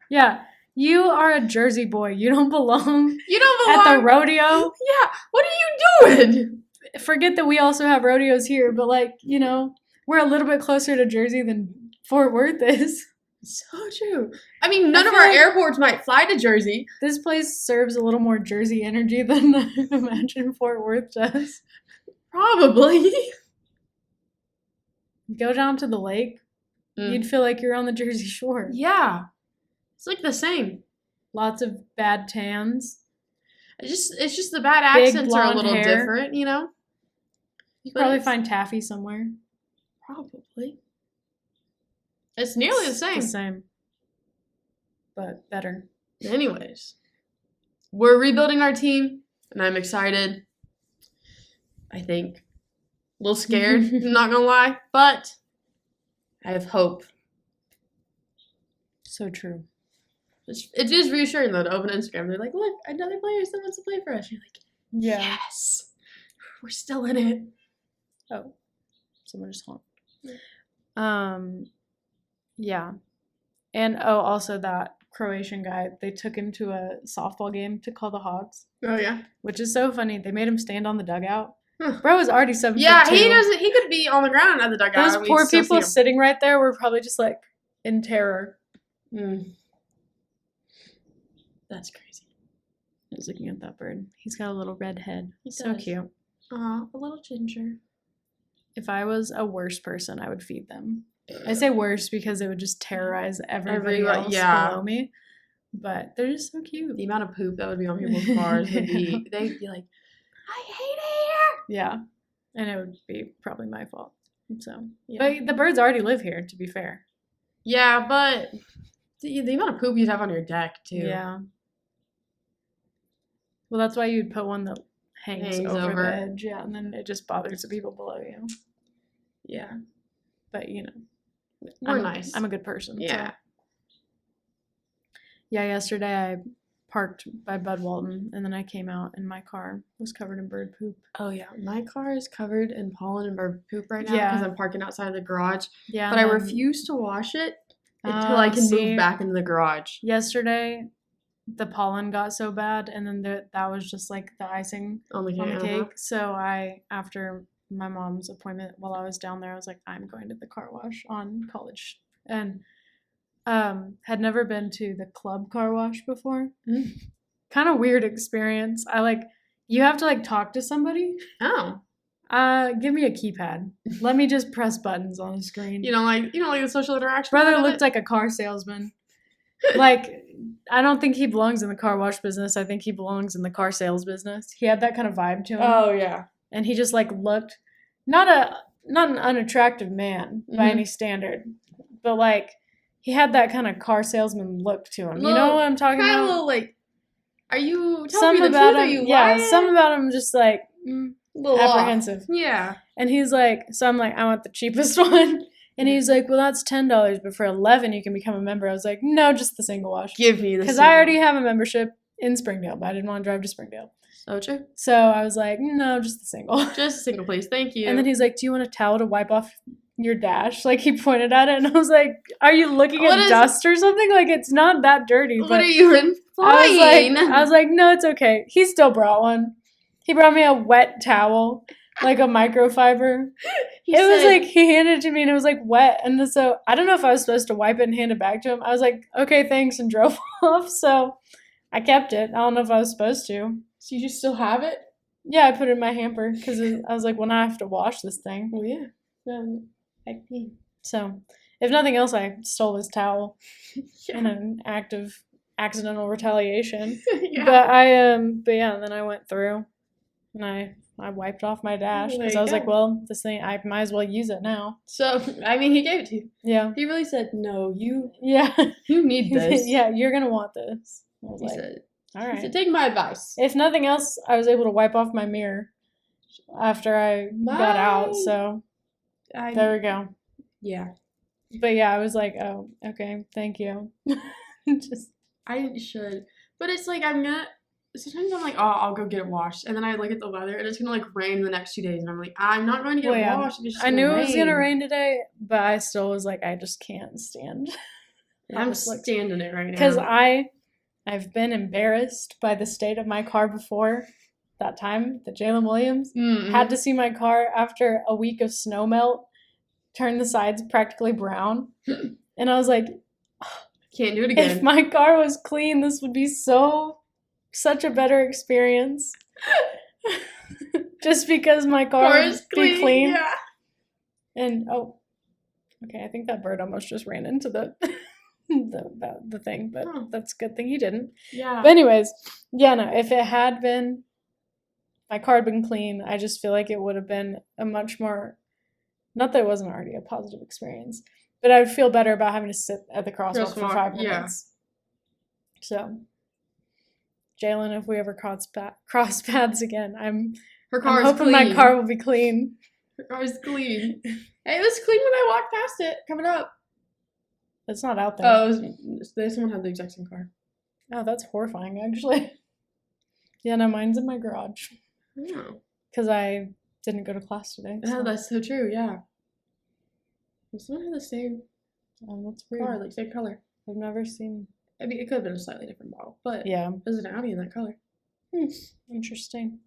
Yeah. You are a Jersey boy. You don't belong. You don't belong at the rodeo. Yeah. What are you doing? Forget that we also have rodeos here, but we're a little bit closer to Jersey than Fort Worth is. So true. I mean, none of our airports might fly to Jersey. This place serves a little more Jersey energy than I imagine Fort Worth does. Probably. Go down to the lake. You'd feel like you're on the Jersey Shore. Yeah. It's like the same. Lots of bad tans. It's just the bad accents are a little different, You could probably find taffy somewhere. Probably. It's nearly the same. The same. But better. Anyways. We're rebuilding our team, and I'm excited. I think. A little scared, I'm not gonna lie. But I have hope. So true. It is reassuring, though, to open Instagram. They're like, look, another player still wants to play for us. You're like, yes. We're still in it. Oh. Someone just honked. Yeah. And, also that Croatian guy, they took him to a softball game to call the Hogs. Oh, yeah? Which is so funny. They made him stand on the dugout. Bro was already 7'2". Yeah, he could be on the ground at the dugout. Those poor people sitting right there were probably just, in terror. That's crazy. I was looking at that bird. He's got a little red head. He's so cute. Aw, a little ginger. If I was a worse person, I would feed them. I say worse because it would just terrorize everybody else below me. But they're just so cute. The amount of poop that would be on people's cars would be, they'd be like, I hate it here. Yeah. And it would be probably my fault. So, yeah. But the birds already live here, to be fair. Yeah, but the amount of poop you'd have on your deck, too. Yeah. Well, that's why you'd put one that hangs over the edge. Yeah, and then it just bothers the people below you. Yeah. But, we're nice. I'm a good person. Yeah. So. Yeah, yesterday I parked by Bud Walton, and then I came out, and my car was covered in bird poop. Oh, yeah. My car is covered in pollen and bird poop right now because I'm parking outside the garage. Yeah. But I refuse to wash it until I can move back into the garage. Yesterday, the pollen got so bad, and then that was just the icing on the cake. So after my mom's appointment, while I was down there, I was like, I'm going to the car wash on College. And had never been to the club car wash before. Kind of weird experience. You have to talk to somebody. Oh. Give me a keypad. Let me just press buttons on the screen. You don't like the social interaction? Brother looked like a car salesman. I don't think he belongs in the car wash business. I think he belongs in the car sales business. He had that kind of vibe to him. Oh, yeah. And he just looked not an unattractive man by any standard, but he had that kind of car salesman look to him. You know what I'm talking about? Kind of little are you telling me the truth? Are you lying? Yeah, some about him just apprehensive. Off. Yeah. And he's so I'm I want the cheapest one. And he's like, well, that's $10, but for $11 you can become a member. I was like, no, just the single wash. Give me the because I already have a membership in Springdale, but I didn't want to drive to Springdale. So true. So I was like, no, just the single. Just a single, please. Thank you. And then he's like, do you want a towel to wipe off your dash? He pointed at it, and I was like, are you looking at dust or something? It's not that dirty. What are you implying? I was like, no, it's okay. He still brought one. He brought me a wet towel. A microfiber. He handed it to me and it was wet. And so I don't know if I was supposed to wipe it and hand it back to him. I was like, okay, thanks, and drove off. So I kept it. I don't know if I was supposed to. So you just still have it? Yeah, I put it in my hamper because I was like, well, now I have to wash this thing. Oh, yeah. So, if nothing else, I stole his towel Yeah. in an act of accidental retaliation. Yeah. But yeah, then I went through and I wiped off my dash There because you I was go. like, well, this thing, I might as well use it now. So, I mean, he gave it to you. Yeah. He really said, no, you Yeah. need this. Yeah, you're going to want this. I was He like, said, all right. take my advice. If nothing else, I was able to wipe off my mirror after I got out. So there we go. Yeah. But yeah, I was like, oh, okay, thank you. I should. But it's like, sometimes I'm like, oh, I'll go get it washed. And then I look at the weather and it's going to like rain in the next 2 days. And I'm like, I'm not going to get it washed. I knew it was going to rain today, but I still was like, I just can't stand. I'm standing it right now. Because I've been embarrassed by the state of my car before. That time that Jalen Williams had to see my car after a week of snow melt, turn the sides practically brown. And I was like, can't do it again. If my car was clean, this would be such a better experience. Just because my car would be clean. Yeah. And okay, I think that bird almost just ran into the thing, but that's a good thing he didn't. Yeah. But anyways, yeah, no, if it had been, my car had been clean, I just feel like it would have been a much more, not that it wasn't already a positive experience, but I would feel better about having to sit at the crosswalk for 5 minutes. Yeah. So, Jalen, if we ever cross paths again, I'm hoping my car will be clean. Her car is clean. Hey, it was clean when I walked past it, coming up. It's not out there. Oh, someone had the exact same car. Oh, that's horrifying, actually. Yeah, no, mine's in my garage. Oh. Because I didn't go to class today. So. Oh, that's so true, yeah. Someone had the same that's weird. car, like same color. I've never seen. I mean, it could have been a slightly different model, but yeah, there's an Audi in that color. Interesting.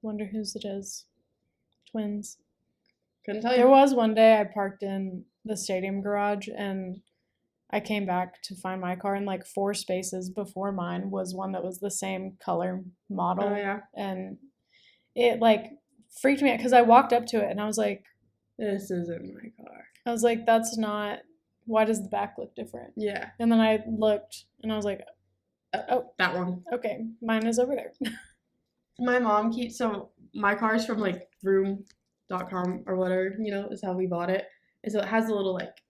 Wonder whose it is. Twins. Couldn't tell you. There was one day I parked in the stadium garage and I came back to find my car, and like 4 spaces before mine was one that was the same color model. Oh, yeah. And it like freaked me out because I walked up to it and I was like, this isn't my car. I was like, that's not, why does the back look different? Yeah. And then I looked and I was like, oh, that one. Okay, mine is over there. My mom so my car is from like vroom.com or whatever, is how we bought it. And so it has the little like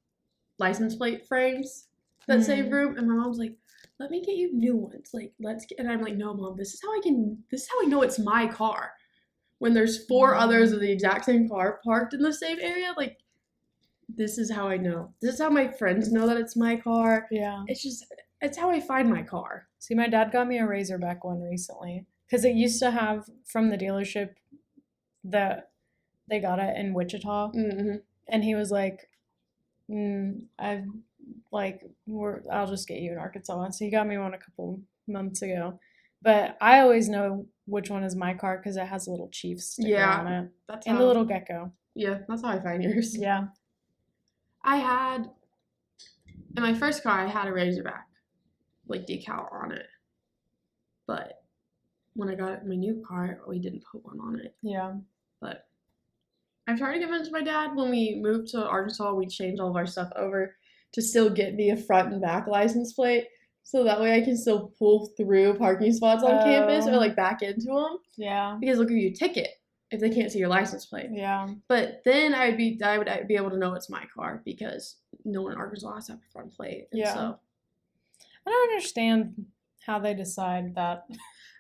license plate frames that say Vroom. And my mom's like, let me get you new ones. Like, and I'm like, no, Mom, this is how I know it's my car. When there's 4 others of the exact same car parked in the same area, like, this is how I know. This is how my friends know that it's my car. Yeah. It's how I find my car. See, my dad got me a Razorback one recently. Because it used to have, from the dealership, that they got it in Wichita. Mm-hmm. And he was like, I'll just get you in Arkansas one. So he got me one a couple months ago. But I always know which one is my car because it has a little Chief sticker on it. And the little gecko. Yeah, that's how I find yours. Yeah. In my first car, I had a Razorback, like decal on it. But when I got my new car, we didn't put one on it. Yeah. But I'm trying to convince my dad when we moved to Arkansas, we changed all of our stuff over to still get me a front and back license plate. So that way I can still pull through parking spots on campus or like back into them. Yeah. Because they'll give you a ticket if they can't see your license plate. Yeah. But then I would be able to know it's my car because no one in Arkansas has to have a front plate. And so I don't understand how they decide that.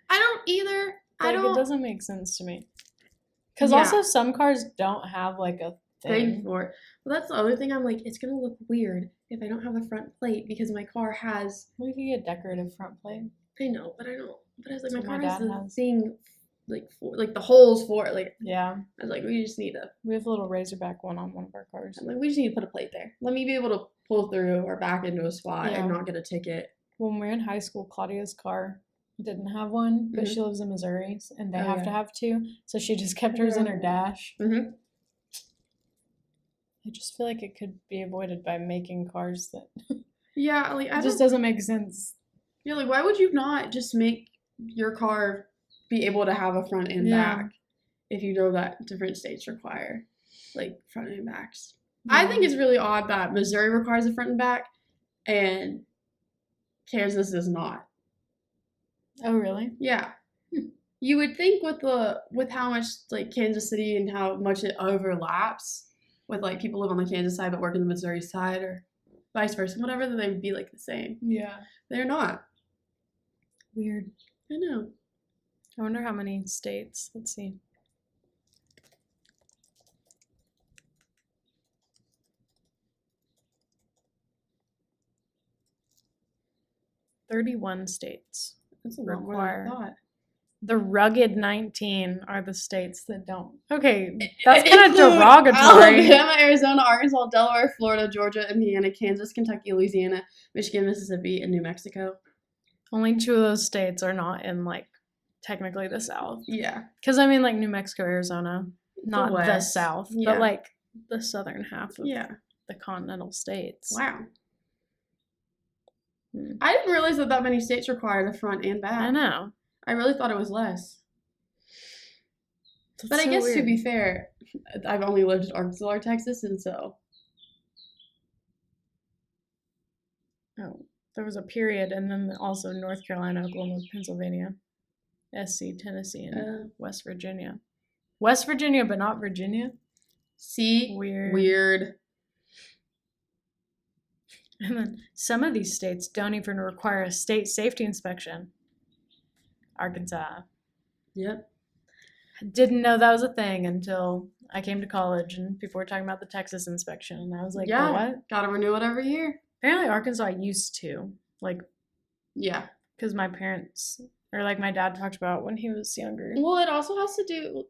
I don't either. It doesn't make sense to me. Because also some cars don't have like a thing for it. Well, that's the other thing. I'm like, it's gonna look weird if I don't have a front plate because my car has. Well, you can get a decorative front plate. I know, but I don't. But I was like, my car has the thing, like the holes for it. Like, yeah. I was like, we just need a. We have a little Razorback one on one of our cars. I'm like, we just need to put a plate there. Let me be able to pull through or back into a spot and not get a ticket. When we were in high school, Claudia's car didn't have one, but she lives in Missouri, and they have to have 2. So she just kept hers in her dash. Mm-hmm. I just feel like it could be avoided by making cars that. Yeah, like it just doesn't make sense. Yeah, like why would you not just make your car be able to have a front and back if you know that different states require, like, front and backs. I think it's really odd that Missouri requires a front and back and Kansas does not. Oh, really? Yeah. You would think with how much, like, Kansas City and how much it overlaps with, like, people live on the Kansas side but work on the Missouri side or vice versa, whatever, that they would be, like, the same. Yeah. They're not. Weird. I know. I wonder how many states. Let's see. "31 states That's a lot more than I thought. The rugged 19 are the states that don't. Okay, that's kind of derogatory. Alabama, Arizona, Arkansas, Delaware, Florida, Georgia, Indiana, Kansas, Kentucky, Louisiana, Michigan, Mississippi, and New Mexico. Only 2 of those states are not in, like, technically the South. Yeah. Because, I mean, like, New Mexico, Arizona, not the South, Yeah. but, like, the southern half of Yeah. the continental states. Wow. I didn't realize that many states require the front and back. I know. I really thought it was less. That's but I so guess weird. to be fair, I've only lived in Arkansas or Texas, and so. Oh, there was a period, and then also North Carolina, Oklahoma, Pennsylvania, SC, Tennessee, and West Virginia. West Virginia, but not Virginia? See? Weird. And then some of these states don't even require a state safety inspection. Arkansas. Yep. I didn't know that was a thing until I came to college and people were talking about the Texas inspection. And I was like, what? Gotta renew it every year. Apparently Arkansas used to. Like, yeah. Because my parents, or like my dad talked about when he was younger. Well, it also has to do,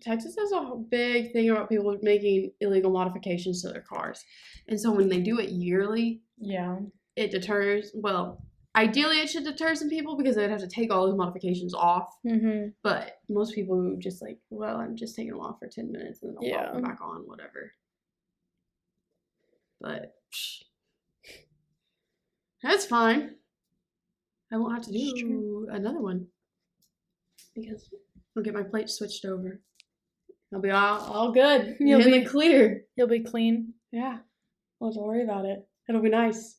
Texas has a big thing about people making illegal modifications to their cars. And so when they do it yearly, it deters, well, ideally it should deter some people because they'd have to take all those modifications off. Mm-hmm. But most people just like, well, I'm just taking them off for 10 minutes and then I'll pop them back on, whatever. But that's fine. I won't have to do another one because I'll get my plate switched over. I'll be all good. You'll in be the clear. You'll be clean. Yeah. I'll have to worry about it. It'll be nice.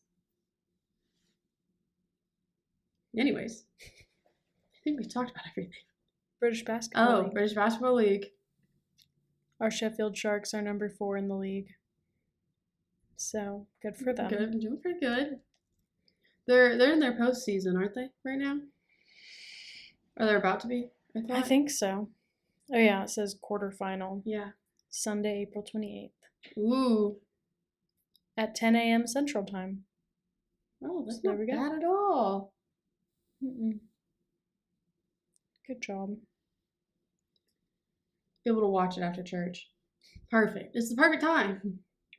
Anyways, I think we talked about everything. British Basketball League. British Basketball League. Our Sheffield Sharks are number 4 in the league. So, good for them. Good. Doing pretty good. They're in their postseason, aren't they, right now? Or they're about to be, I think so. Oh, yeah, it says quarterfinal. Yeah. Sunday, April 28th. Ooh. At 10 a.m. Central Time. Oh, that's not bad at all. Mm-mm. Good job. Be able to watch it after church. Perfect. It's the perfect time.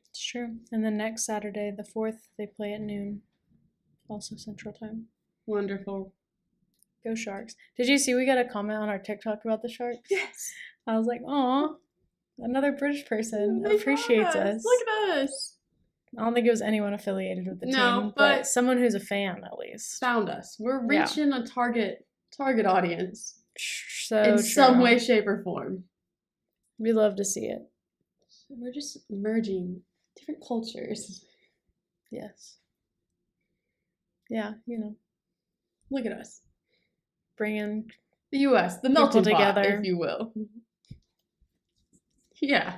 It's true. And then next Saturday, the 4th, they play at noon. Also Central Time. Wonderful. Go Sharks. Did you see we got a comment on our TikTok about the Sharks? Yes. I was like, aw, another British person appreciates us. Look at us. I don't think it was anyone affiliated with the team, but someone who's a fan at least. Found us. We're reaching a target audience. So in some way, shape, or form. We love to see it. We're just merging different cultures. Yes. Yeah, you know. Look at us. Bringing the U.S., the melting pot, together, if you will. Yeah.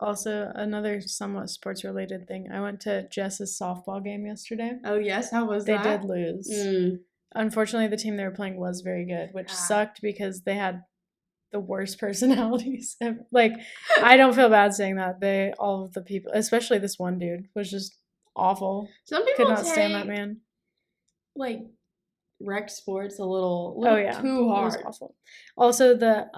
Also, another somewhat sports-related thing. I went to Jess's softball game yesterday. Oh, yes? How was that? They did lose. Unfortunately, the team they were playing was very good, which sucked because they had the worst personalities ever. Like, I don't feel bad saying that. All of the people, especially this one dude, was just awful. Some people could not stand that man. Like, rec sports a little too hard. It was awful. Also, the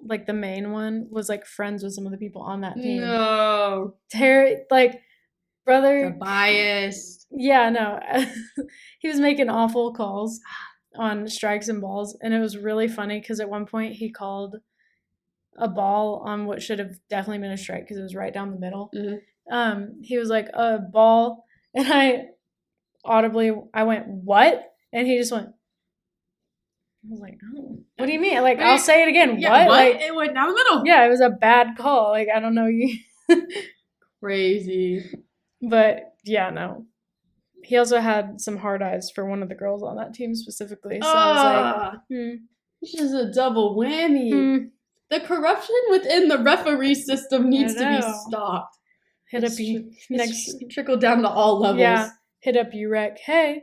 like the main one was like friends with some of the people on that team. No. Terry, like, brother. The bias. Yeah, no. He was making awful calls on strikes and balls, and it was really funny because at one point he called a ball on what should have definitely been a strike because it was right down the middle. Mm-hmm. He was like, a ball, and I went, what? And he just went, I was like, oh. What do you mean? Like, I'll say it again. Yeah, what? what? Like, It went down the middle. yeah, it was a bad call. Like, I don't know you. Crazy. But, yeah, no. He also had some hard eyes for one of the girls on that team specifically. So I was like, This is a double whammy. The corruption within the referee system needs to be stopped. Hit up you next. Trickle down to all levels. Yeah. Hit up you rec. Hey,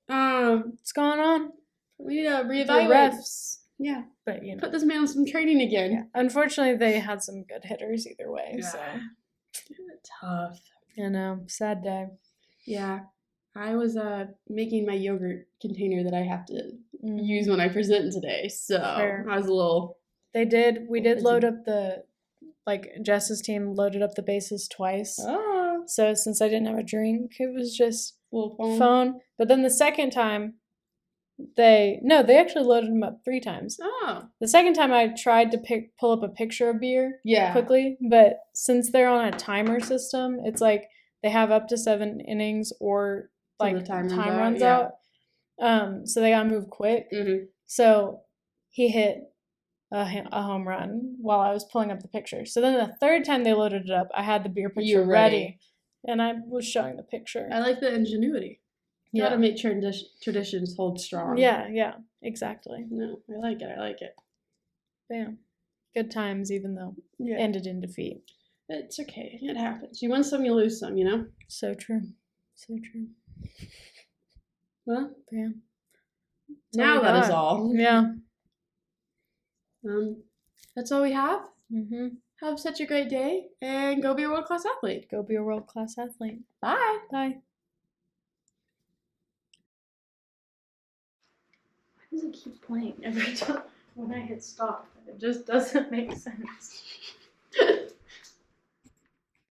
what's going on? We need to reevaluate. The refs. Yeah. But, you know. Put this man on some training again. Yeah. Unfortunately, they had some good hitters either way. Yeah. So tough. I know. Sad day. Yeah. I was making my yogurt container that I have to use when I present today. So I was a little... We did load up Jess's team loaded up the bases twice. Oh. So since I didn't have a drink, it was just phone. But then the second time, they actually loaded them up 3 times. Oh. The second time I tried to pull up a picture of beer quickly, but since they're on a timer system, it's like they have up to 7 innings or like the time runs out. So they gotta move quick. Mm-hmm. So he hit a home run while I was pulling up the picture. So then the third time they loaded it up, I had the beer picture ready. And I was showing the picture. I like the ingenuity. You gotta make traditions hold strong. Yeah, exactly. No, I like it. Bam. Good times, even though it ended in defeat. It's okay. It happens. You win some, you lose some, you know? So true. Well, yeah. Now that is all. Yeah. That's all we have. Mm-hmm. Have such a great day, and go be a world-class athlete. Go be a world-class athlete. Bye. Bye. Why does it keep playing every time when I hit stop? It just doesn't make sense.